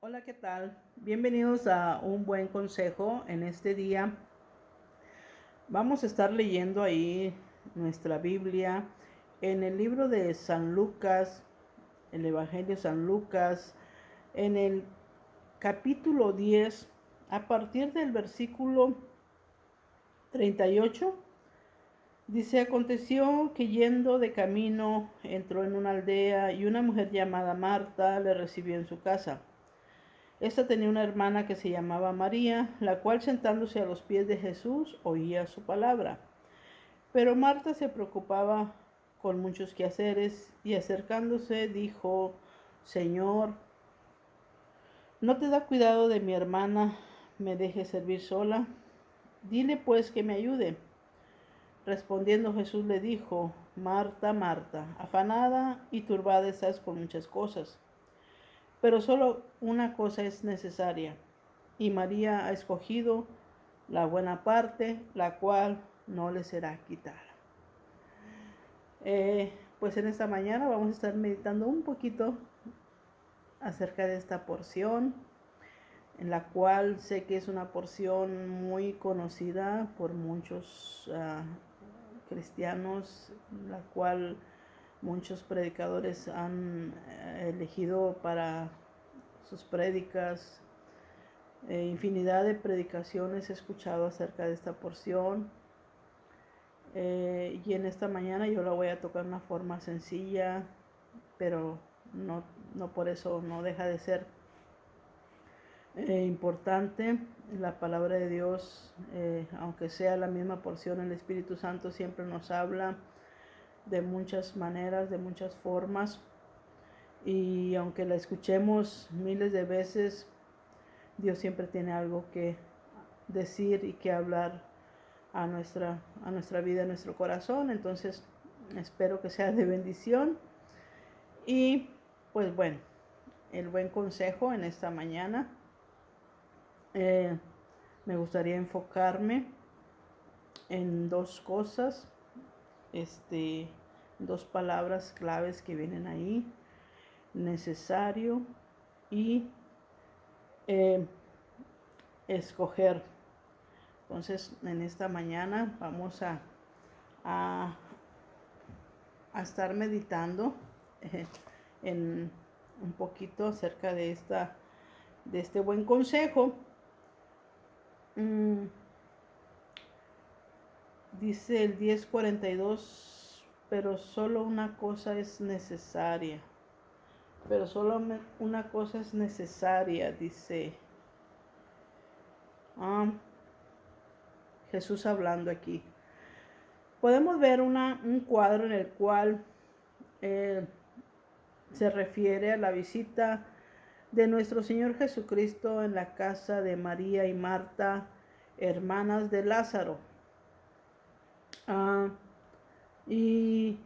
Hola, ¿qué tal? Bienvenidos a un buen consejo. En este día vamos a estar leyendo ahí nuestra Biblia en el libro de San Lucas, el Evangelio de San Lucas, en el capítulo 10, a partir del versículo 38. Dice: aconteció que yendo de camino entró en una aldea y una mujer llamada Marta le recibió en su casa. Esta tenía una hermana que se llamaba María, la cual sentándose a los pies de Jesús oía su palabra. Pero Marta se preocupaba con muchos quehaceres y acercándose dijo: Señor, ¿no te da cuidado de mi hermana? ¿Me deje servir sola? Dile pues que me ayude. Respondiendo Jesús le dijo: Marta, Marta, afanada y turbada estás con muchas cosas, pero solo una cosa es necesaria, y María ha escogido la buena parte, la cual no le será quitada. Pues en esta mañana vamos a estar meditando un poquito acerca de esta porción, en la cual sé que es una porción muy conocida por muchos cristianos, la cual muchos predicadores han elegido para sus prédicas. Infinidad de predicaciones he escuchado acerca de esta porción, y en esta mañana yo la voy a tocar de una forma sencilla, pero no por eso no deja de ser importante. La palabra de Dios, aunque sea la misma porción, el Espíritu Santo siempre nos habla de muchas maneras, de muchas formas, y aunque la escuchemos miles de veces, Dios siempre tiene algo que decir y que hablar a nuestra vida, a nuestro corazón. Entonces espero que sea de bendición. Y pues bueno, el buen consejo en esta mañana, me gustaría enfocarme en dos cosas, dos palabras claves que vienen ahí: necesario y escoger. Entonces en esta mañana vamos a, a estar meditando en un poquito acerca de este buen consejo. Dice el 10:42, pero solo una cosa es necesaria. Pero solo una cosa es necesaria, dice Jesús hablando aquí. Podemos ver un cuadro en el cual se refiere a la visita de nuestro Señor Jesucristo en la casa de María y Marta, hermanas de Lázaro. Y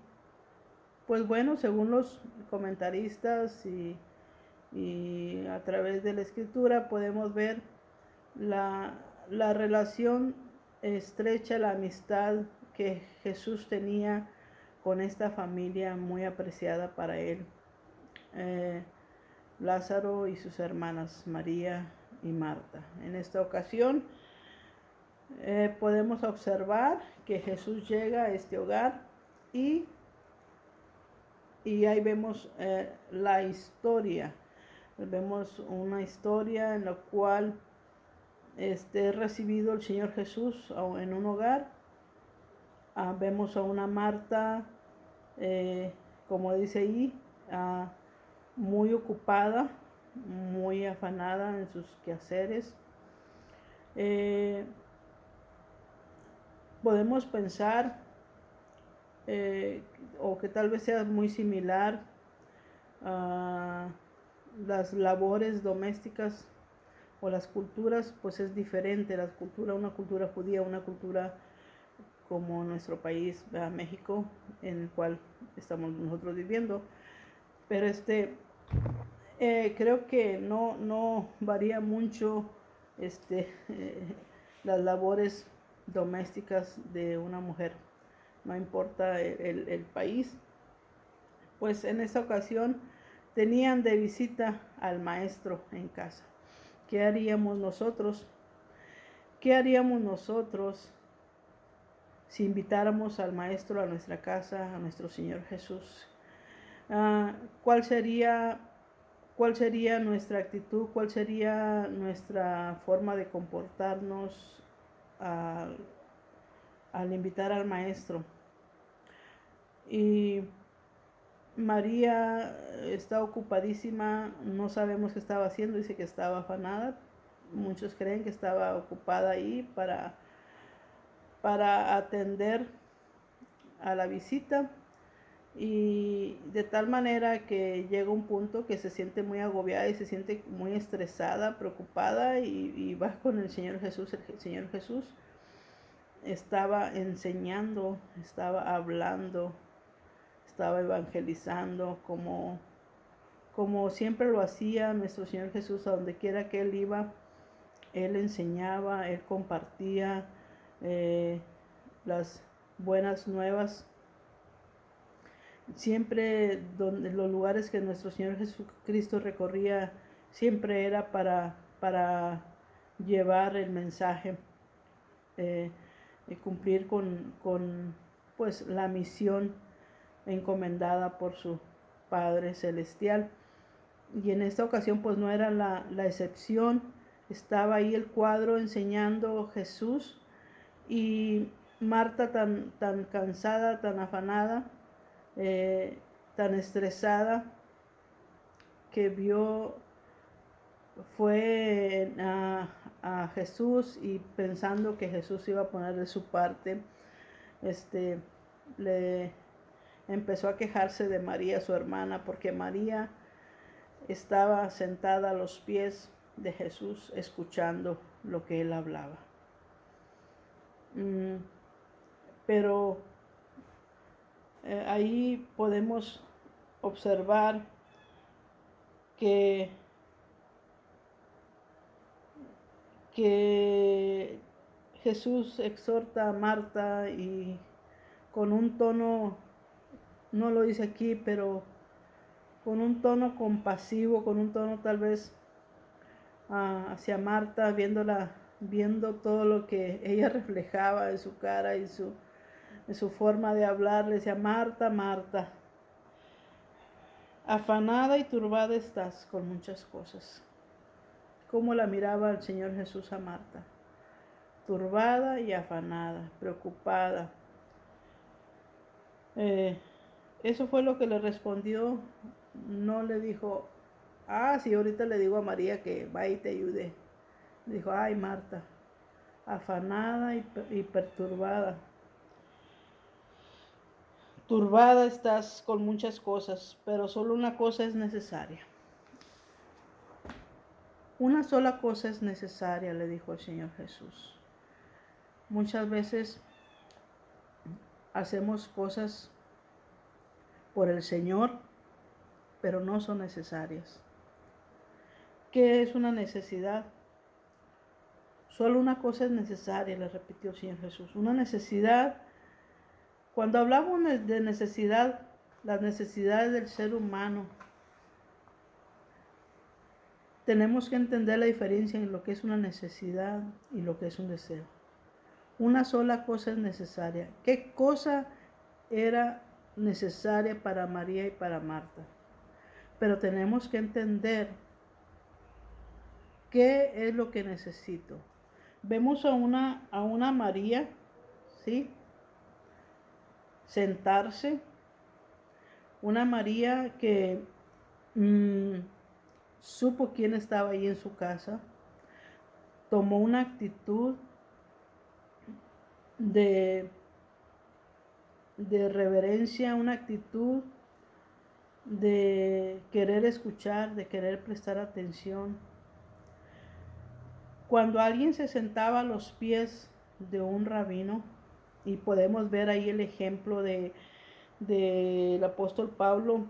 pues bueno, según los comentaristas y a través de la escritura podemos ver la relación estrecha, la amistad que Jesús tenía con esta familia muy apreciada para él. Lázaro y sus hermanas María y Marta. En esta ocasión podemos observar que Jesús llega a este hogar y ahí vemos la historia. Vemos una historia en la cual es recibido el Señor Jesús en un hogar. Vemos a una Marta, como dice ahí, muy ocupada, muy afanada en sus quehaceres. Podemos pensar, o que tal vez sea muy similar a las labores domésticas o las culturas, pues es diferente la cultura, una cultura judía, una cultura como nuestro país, México, en el cual estamos nosotros viviendo. Pero creo que no varía mucho las labores domésticas de una mujer, no importa el país. Pues en esta ocasión tenían de visita al maestro en casa. ¿Qué haríamos nosotros? ¿Qué haríamos nosotros si invitáramos al maestro a nuestra casa, a nuestro Señor Jesús? ¿Cuál sería nuestra actitud? ¿Cuál sería nuestra forma de comportarnos al invitar al maestro? Y María está ocupadísima, no sabemos qué estaba haciendo, dice que estaba afanada. Muchos creen que estaba ocupada ahí para atender a la visita, y de tal manera que llega un punto que se siente muy agobiada y se siente muy estresada, preocupada, y va con el Señor Jesús. El Señor Jesús estaba enseñando, estaba hablando, estaba evangelizando como siempre lo hacía nuestro Señor Jesús. A donde quiera que Él iba, Él enseñaba, Él compartía las buenas nuevas. Siempre los lugares que nuestro Señor Jesucristo recorría, siempre era para llevar el mensaje, y cumplir con pues la misión encomendada por su Padre Celestial. Y en esta ocasión pues no era la excepción. Estaba ahí el cuadro enseñando Jesús, y Marta tan cansada, tan afanada, tan estresada, que fue a Jesús, y pensando que Jesús iba a poner de su parte, le empezó a quejarse de María, su hermana, porque María estaba sentada a los pies de Jesús escuchando lo que él hablaba. Pero ahí podemos observar que Jesús exhorta a Marta, y con un tono, no lo dice aquí, pero con un tono compasivo, con un tono tal vez hacia Marta, viendo todo lo que ella reflejaba en su cara y en su forma de hablar. Le decía: Marta, Marta, afanada y turbada estás con muchas cosas. ¿Cómo la miraba el Señor Jesús a Marta? Turbada y afanada, preocupada. Eso fue lo que le respondió. No le dijo: sí, ahorita le digo a María que va y te ayude. Dijo: ay, Marta, afanada y perturbada. Turbada estás con muchas cosas, pero solo una cosa es necesaria. Una sola cosa es necesaria, le dijo el Señor Jesús. Muchas veces hacemos cosas por el Señor, pero no son necesarias. ¿Qué es una necesidad? Solo una cosa es necesaria, le repitió el Señor Jesús. Una necesidad. Cuando hablamos de necesidad, las necesidades del ser humano, tenemos que entender la diferencia en lo que es una necesidad y lo que es un deseo. Una sola cosa es necesaria. ¿Qué cosa era necesaria para María y para Marta? Pero tenemos que entender qué es lo que necesito. Vemos a una María, ¿sí?, sentarse. Una María que supo quién estaba ahí en su casa. Tomó una actitud de reverencia, una actitud de querer escuchar, de querer prestar atención. Cuando alguien se sentaba a los pies de un rabino, y podemos ver ahí el ejemplo del apóstol Pablo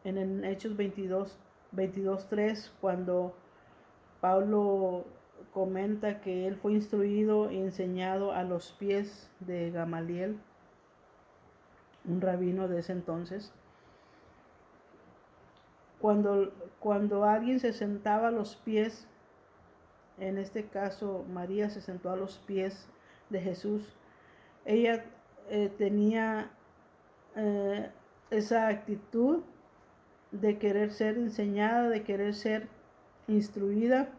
en el Hechos 22:3, cuando Pablo comenta que él fue instruido y enseñado a los pies de Gamaliel, un rabino de ese entonces. cuando alguien se sentaba a los pies, en este caso María se sentó a los pies de Jesús, ella tenía esa actitud de querer ser enseñada, de querer ser instruida,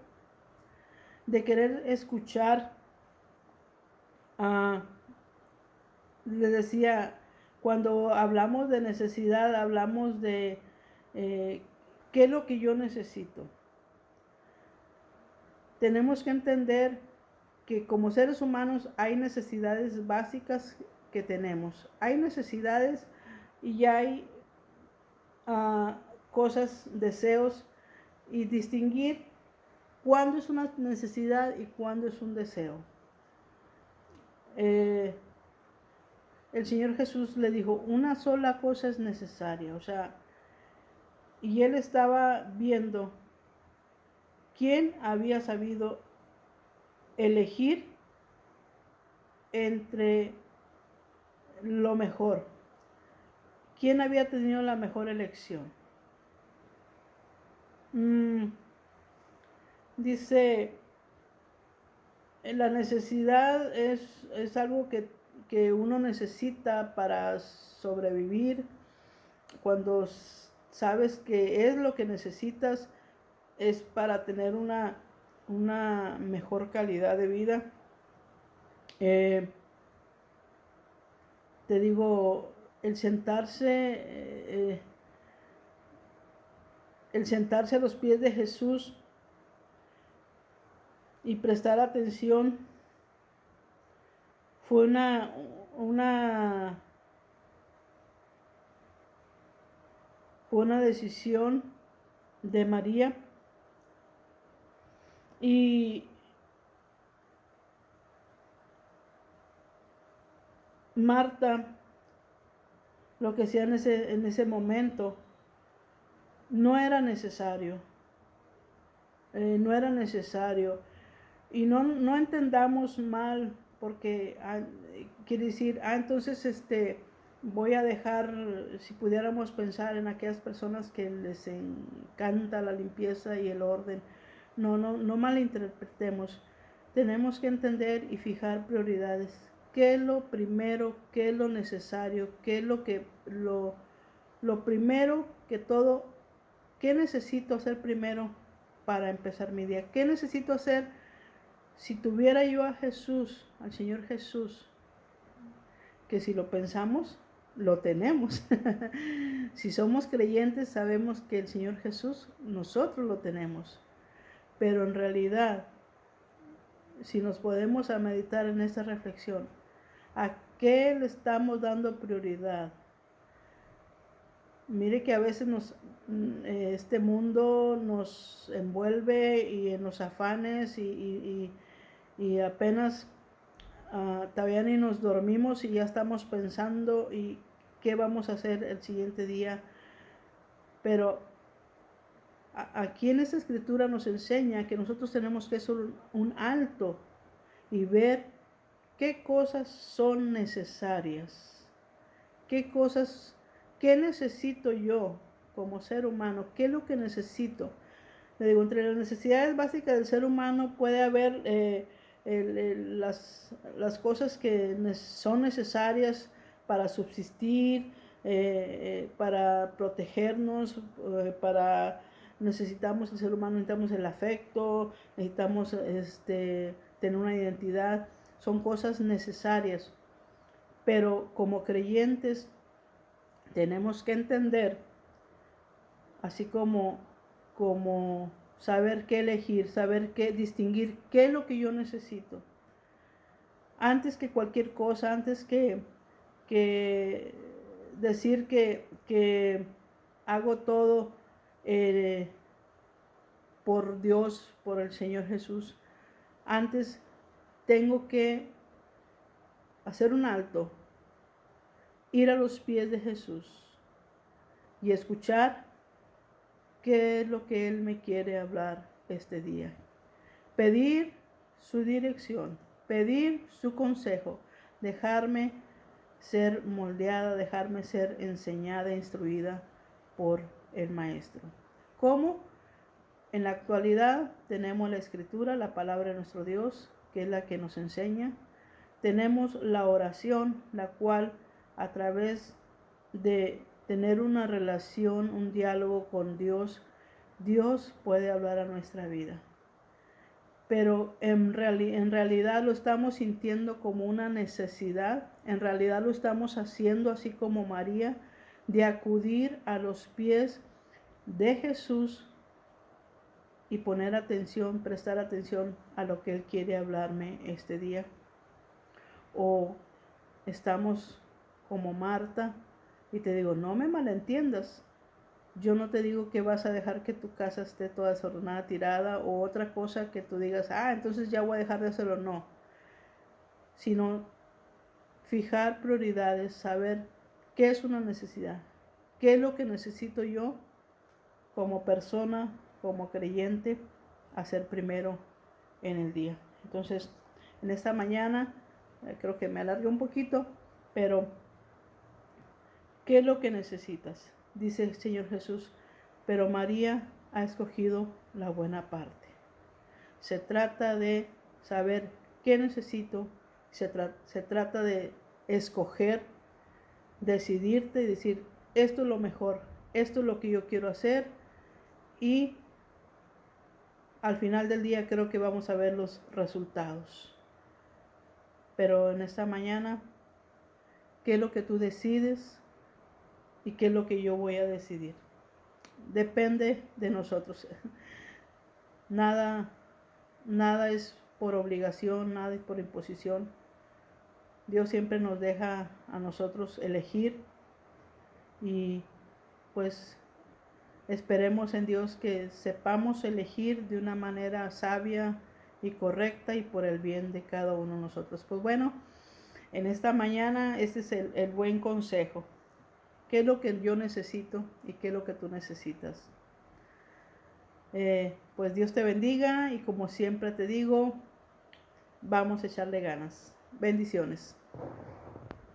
de querer escuchar. Le decía, cuando hablamos de necesidad, hablamos de qué es lo que yo necesito. Tenemos que entender que como seres humanos hay necesidades básicas que tenemos. Hay necesidades y hay cosas, deseos, y distinguir cuándo es una necesidad y cuándo es un deseo. El Señor Jesús le dijo, una sola cosa es necesaria, o sea, y él estaba viendo quién había sabido elegir entre lo mejor, quién había tenido la mejor elección. Dice, la necesidad es algo que uno necesita para sobrevivir. Cuando sabes que es lo que necesitas, es para tener una mejor calidad de vida. Te digo, el sentarse a los pies de Jesús y prestar atención fue una decisión de María. Y Marta, lo que hacía en ese momento, no era necesario. No era necesario. Y no entendamos mal, porque quiere decir, entonces voy a dejar, si pudiéramos pensar en aquellas personas que les encanta la limpieza y el orden. No malinterpretemos. Tenemos que entender y fijar prioridades. ¿Qué es lo primero? ¿Qué es lo necesario? ¿Qué es lo primero que todo? ¿Qué necesito hacer primero para empezar mi día? ¿Qué necesito hacer? Si tuviera yo a Jesús, al Señor Jesús, que si lo pensamos, lo tenemos. Si somos creyentes, sabemos que el Señor Jesús, nosotros lo tenemos. Pero en realidad, si nos podemos a meditar en esta reflexión, ¿a qué le estamos dando prioridad? Mire que a veces este mundo nos envuelve y en los afanes y apenas todavía ni nos dormimos y ya estamos pensando y qué vamos a hacer el siguiente día. Pero aquí en esta escritura nos enseña que nosotros tenemos que hacer un alto y ver qué cosas son necesarias, qué necesito yo como ser humano, qué es lo que necesito. Le digo, entre las necesidades básicas del ser humano puede haber las cosas que son necesarias para subsistir, para protegernos, necesitamos, el ser humano necesitamos el afecto, necesitamos tener una identidad, son cosas necesarias, pero como creyentes tenemos que entender, así como saber qué elegir, saber qué distinguir, qué es lo que yo necesito. Antes que cualquier cosa, antes que decir que hago todo por Dios, por el Señor Jesús, antes tengo que hacer un alto, ir a los pies de Jesús y escuchar qué es lo que Él me quiere hablar este día. Pedir su dirección, pedir su consejo, dejarme ser moldeada, dejarme ser enseñada, instruida por el Maestro. ¿Cómo? En la actualidad tenemos la Escritura, la palabra de nuestro Dios, que es la que nos enseña. Tenemos la oración, la cual a través de tener una relación, un diálogo con Dios, Dios puede hablar a nuestra vida. Pero en realidad lo estamos sintiendo como una necesidad, en realidad lo estamos haciendo así como María, de acudir a los pies de Jesús y poner atención, prestar atención a lo que Él quiere hablarme este día. O estamos como Marta y te digo, no me malentiendas. Yo no te digo que vas a dejar que tu casa esté toda desordenada, tirada, o otra cosa que tú digas, entonces ya voy a dejar de hacerlo. No, sino fijar prioridades, saber qué es una necesidad, qué es lo que necesito yo como persona, como creyente, hacer primero en el día. Entonces, en esta mañana, creo que me alargué un poquito, pero ¿qué es lo que necesitas? Dice el Señor Jesús, pero María ha escogido la buena parte. Se trata de saber qué necesito, se trata de escoger, decidirte y decir, esto es lo mejor, esto es lo que yo quiero hacer, y al final del día creo que vamos a ver los resultados. Pero en esta mañana, ¿qué es lo que tú decides y qué es lo que yo voy a decidir? Depende de nosotros. Nada es por obligación, nada es por imposición. Dios siempre nos deja a nosotros elegir, y pues esperemos en Dios que sepamos elegir de una manera sabia y correcta y por el bien de cada uno de nosotros. Pues bueno, en esta mañana este es el buen consejo. ¿Qué es lo que yo necesito y qué es lo que tú necesitas? Pues Dios te bendiga, y como siempre te digo, vamos a echarle ganas. Bendiciones.